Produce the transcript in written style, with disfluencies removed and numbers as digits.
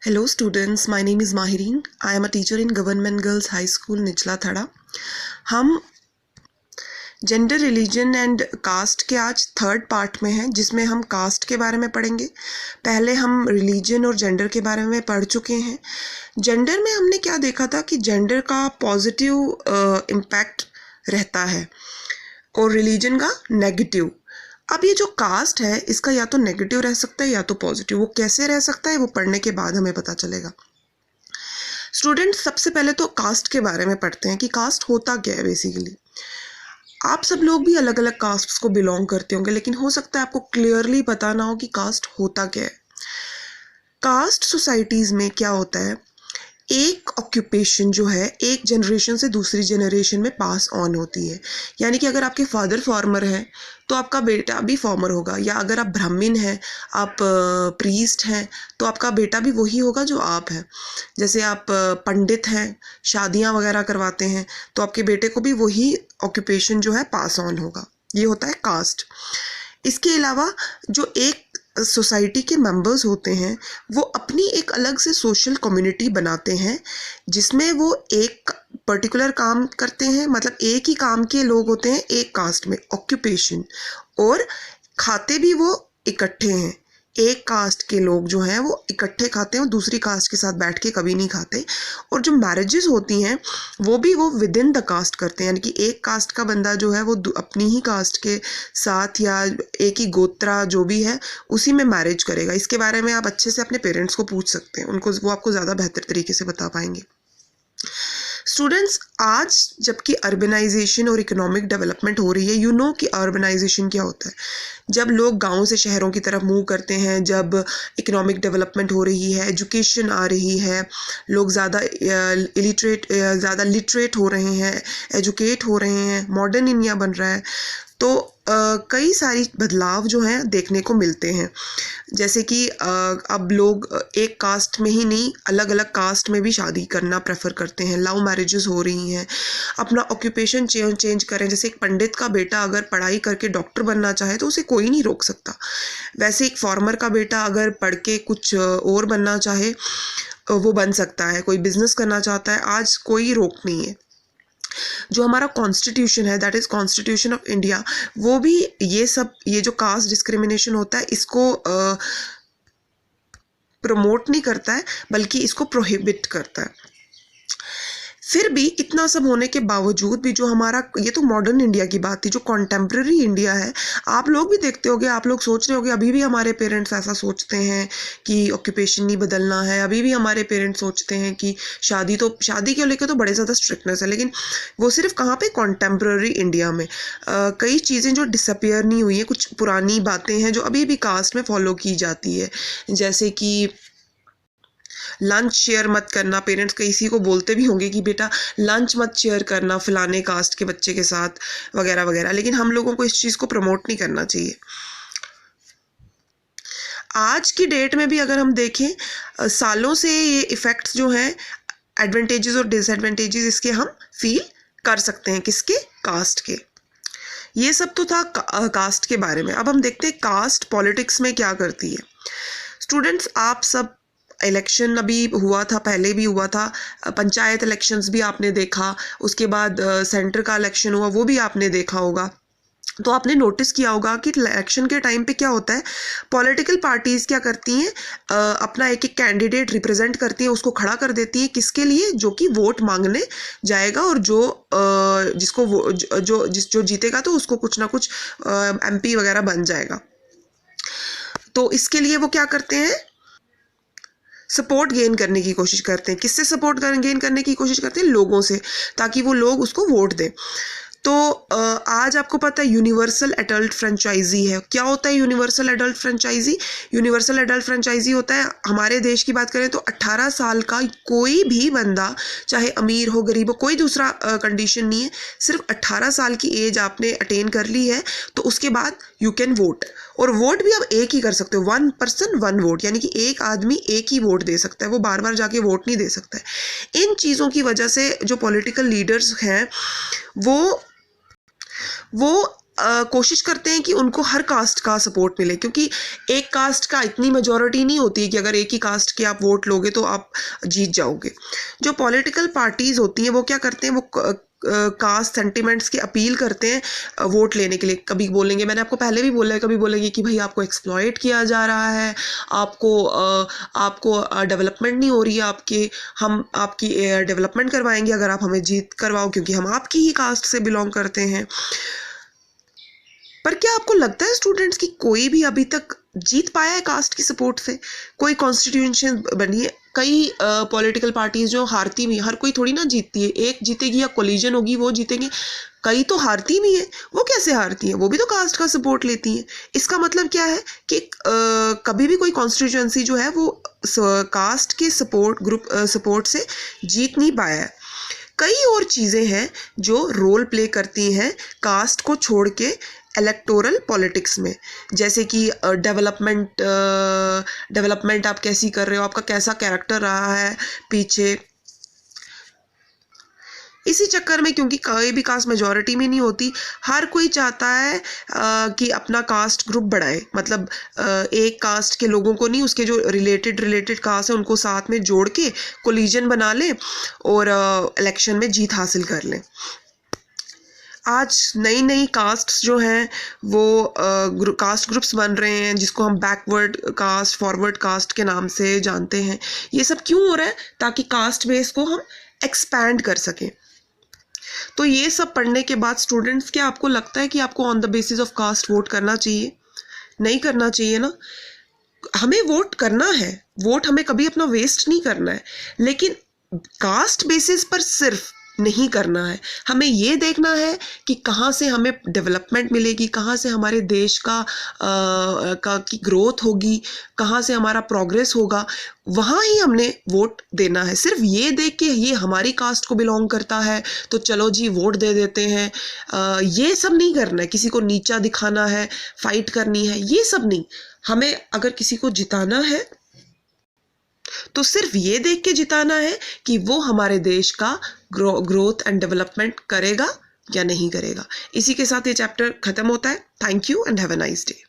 Hello students, my name is Mahireen. I am a teacher in Government Girls High School निचला थड़ा। हम gender, religion and cast के आज third part में हैं, जिसमें हम कास्ट के बारे में पढ़ेंगे। पहले हम रिलीजन और जेंडर के बारे में पढ़ चुके हैं। जेंडर में हमने क्या देखा था कि जेंडर का पॉजिटिव इम्पैक्ट रहता है और रिलीजन का नेगेटिव। अब ये जो कास्ट है इसका या तो नेगेटिव रह सकता है या तो पॉजिटिव। वो कैसे रह सकता है वो पढ़ने के बाद हमें पता चलेगा। स्टूडेंट, सबसे पहले तो कास्ट के बारे में पढ़ते हैं कि कास्ट होता क्या है। बेसिकली आप सब लोग भी अलग अलग कास्ट्स को बिलोंग करते होंगे, लेकिन हो सकता है आपको क्लियरली पता ना हो कि कास्ट होता क्या है। कास्ट सोसाइटीज़ में क्या होता है, एक ऑक्यूपेशन जो है एक जनरेशन से दूसरी जनरेशन में पास ऑन होती है। यानी कि अगर आपके फादर फार्मर हैं तो आपका बेटा भी फार्मर होगा, या अगर आप ब्राह्मण हैं, आप प्रीस्ट हैं, तो आपका बेटा भी वही होगा जो आप हैं। जैसे आप पंडित हैं, शादियां वगैरह करवाते हैं, तो आपके बेटे को भी वही ऑक्यूपेशन जो है पास ऑन होगा। ये होता है कास्ट। इसके अलावा जो एक सोसाइटी के मेंबर्स होते हैं वो अपनी एक अलग से सोशल कम्युनिटी बनाते हैं, जिसमें वो एक पर्टिकुलर काम करते हैं। मतलब एक ही काम के लोग होते हैं एक कास्ट में, ऑक्यूपेशन, और खाते भी वो इकट्ठे हैं। एक कास्ट के लोग जो हैं वो इकट्ठे खाते हैं, वो दूसरी कास्ट के साथ बैठ के कभी नहीं खाते। और जो मैरिजेस होती हैं वो भी वो विद इन द कास्ट करते हैं। यानी कि एक कास्ट का बंदा जो है वो अपनी ही कास्ट के साथ या एक ही गोत्रा जो भी है उसी में मैरिज करेगा। इसके बारे में आप अच्छे से अपने पेरेंट्स को पूछ सकते हैं, उनको वो आपको ज़्यादा बेहतर तरीके से बता पाएंगे। स्टूडेंट्स, आज जबकि अर्बनाइजेशन और इकोनॉमिक डेवलपमेंट हो रही है, यू नो कि अर्बनाइजेशन क्या होता है। जब लोग गांव से शहरों की तरफ मूव करते हैं, जब इकोनॉमिक डेवलपमेंट हो रही है, एजुकेशन आ रही है, लोग ज़्यादा लिटरेट हो रहे हैं, एजुकेट हो रहे हैं, मॉडर्न इंडिया बन रहा है, तो कई सारी बदलाव जो हैं देखने को मिलते हैं। जैसे कि अब लोग एक कास्ट में ही नहीं, अलग अलग कास्ट में भी शादी करना प्रेफर करते हैं। लव मैरिजेस हो रही हैं, अपना ऑक्यूपेशन चेंज करें। जैसे एक पंडित का बेटा अगर पढ़ाई करके डॉक्टर बनना चाहे तो उसे कोई नहीं रोक सकता। वैसे एक फार्मर का बेटा अगर पढ़ के कुछ और बनना चाहे वो बन सकता है। कोई बिजनेस करना चाहता है, आज कोई रोक नहीं है। जो हमारा कॉन्स्टिट्यूशन है, that is constitution of India, वो भी ये जो कास्ट डिस्क्रिमिनेशन होता है इसको प्रमोट नहीं करता है, बल्कि इसको प्रोहिबिट करता है। फिर भी इतना सब होने के बावजूद भी जो हमारा, ये तो मॉडर्न इंडिया की बात थी, जो कॉन्टेम्प्रेरी इंडिया है, आप लोग भी देखते होगे, आप लोग सोच रहे होगे अभी भी हमारे पेरेंट्स ऐसा सोचते हैं कि ऑक्यूपेशन नहीं बदलना है। अभी भी हमारे पेरेंट्स सोचते हैं कि शादी को लेकर तो बड़े ज़्यादा स्ट्रिक्टनेस है। लेकिन वो सिर्फ कहाँ पे, कॉन्टेम्प्रेरी इंडिया में कई चीज़ें जो डिसअपियर नहीं हुई हैं, कुछ पुरानी बातें हैं जो अभी भी कास्ट में फॉलो की जाती है। जैसे कि लंच शेयर मत करना। पेरेंट्स किसी को बोलते भी होंगे कि बेटा लंच मत शेयर करना फलाने कास्ट के बच्चे के साथ, वगैरह वगैरह। लेकिन हम लोगों को इस चीज़ को प्रमोट नहीं करना चाहिए। आज की डेट में भी अगर हम देखें, सालों से ये इफ़ेक्ट्स जो हैं, एडवांटेजेस और डिसएडवांटेजेस इसके हम फील कर सकते हैं। किसके? कास्ट के। ये सब तो था कास्ट के बारे में। अब हम देखते हैं कास्ट पॉलिटिक्स में क्या करती है। स्टूडेंट्स, आप सब इलेक्शन अभी हुआ था, पहले भी हुआ था, पंचायत इलेक्शंस भी आपने देखा, उसके बाद सेंटर का इलेक्शन हुआ, वो भी आपने देखा होगा। तो आपने नोटिस किया होगा कि इलेक्शन के टाइम पे क्या होता है, पॉलिटिकल पार्टीज़ क्या करती हैं, अपना एक एक कैंडिडेट रिप्रेजेंट करती हैं, उसको खड़ा कर देती हैं। किसके लिए? जो कि वोट मांगने जाएगा, और जो जीतेगा तो उसको कुछ ना कुछ MP वगैरह बन जाएगा। तो इसके लिए वो क्या करते हैं, सपोर्ट गेन करने की कोशिश करते हैं। किससे सपोर्ट गेन करने की कोशिश करते हैं? लोगों से, ताकि वो लोग उसको वोट दें। तो आज आपको पता है यूनिवर्सल एडल्ट फ्रेंचाइजी है। क्या होता है universal adult franchise? Universal adult franchise होता है, हमारे देश की बात करें तो 18 साल का कोई भी बंदा, चाहे अमीर हो गरीब हो, कोई दूसरा कंडीशन नहीं है, सिर्फ 18 साल की एज आपने अटेन कर ली है तो उसके बाद यू कैन वोट। और वोट भी अब एक ही कर सकते हो, 1 पर्सन 1 वोट, यानी कि एक आदमी एक ही वोट दे सकता है, वो बार बार जाके वोट नहीं दे सकता है। इन चीज़ों की वजह से जो पॉलिटिकल लीडर्स हैं वो कोशिश करते हैं कि उनको हर कास्ट का सपोर्ट मिले, क्योंकि एक कास्ट का इतनी मेजॉरिटी नहीं होती है कि अगर एक ही कास्ट के आप वोट लोगे तो आप जीत जाओगे। जो पॉलिटिकल पार्टीज़ होती हैं वो क्या करते हैं, वो कास्ट सेंटिमेंट्स की अपील करते हैं वोट लेने के लिए। कभी बोलेंगे, मैंने आपको पहले भी बोला है, कभी बोलेंगे कि भाई आपको एक्सप्लॉइट किया जा रहा है, आपको डेवलपमेंट नहीं हो रही है, हम आपकी डेवलपमेंट करवाएंगे अगर आप हमें जीत करवाओ, क्योंकि हम आपकी ही कास्ट से बिलोंग करते हैं। पर क्या आपको लगता है स्टूडेंट्स कि कोई भी अभी तक जीत पाया है कास्ट की सपोर्ट से? कोई कॉन्स्टिट्यूशन बनी है? कई पॉलिटिकल पार्टीज जो हारती भी, हर कोई थोड़ी ना जीतती है, एक जीतेगी या कोलिजन होगी वो जीतेंगे, कई तो हारती भी हैं। वो कैसे हारती हैं? वो भी तो कास्ट का सपोर्ट लेती हैं। इसका मतलब क्या है कि कभी भी कोई कॉन्स्टिट्यूएंसी जो है वो कास्ट के सपोर्ट से जीत नहीं पाया है। कई और चीज़ें हैं जो रोल प्ले करती हैं कास्ट को छोड़ के इलेक्टोरल पॉलिटिक्स में, जैसे कि डेवलपमेंट आप कैसी कर रहे हो, आपका कैसा कैरेक्टर रहा है पीछे। इसी चक्कर में, क्योंकि कोई भी कास्ट मेजॉरिटी में नहीं होती, हर कोई चाहता है कि अपना कास्ट ग्रुप बढ़ाए, मतलब एक कास्ट के लोगों को नहीं, उसके जो रिलेटेड कास्ट है उनको साथ में जोड़ के कोलिजन बना लें और इलेक्शन में जीत हासिल कर लें। आज नई कास्ट्स जो हैं वो कास्ट ग्रुप्स बन रहे हैं, जिसको हम बैकवर्ड कास्ट, फॉरवर्ड कास्ट के नाम से जानते हैं। ये सब क्यों हो रहा है? ताकि कास्ट बेस को हम एक्सपैंड कर सकें। तो ये सब पढ़ने के बाद स्टूडेंट्स, क्या आपको लगता है कि आपको on the basis of caste vote करना चाहिए? नहीं करना चाहिए ना। हमें वोट करना है, वोट हमें कभी अपना वेस्ट नहीं करना है, लेकिन कास्ट बेसिस पर सिर्फ नहीं करना है। हमें ये देखना है कि कहाँ से हमें डेवलपमेंट मिलेगी, कहाँ से हमारे देश की ग्रोथ होगी, कहाँ से हमारा प्रोग्रेस होगा, वहाँ ही हमने वोट देना है। सिर्फ ये देख के ये हमारी कास्ट को बिलोंग करता है तो चलो जी वोट दे देते हैं, ये सब नहीं करना है। किसी को नीचा दिखाना है, फाइट करनी है, ये सब नहीं। हमें अगर किसी को जिताना है तो सिर्फ ये देख के जिताना है कि वो हमारे देश का ग्रोथ एंड डेवलपमेंट करेगा या नहीं करेगा। इसी के साथ ये चैप्टर खत्म होता है। Thank you and have a nice day.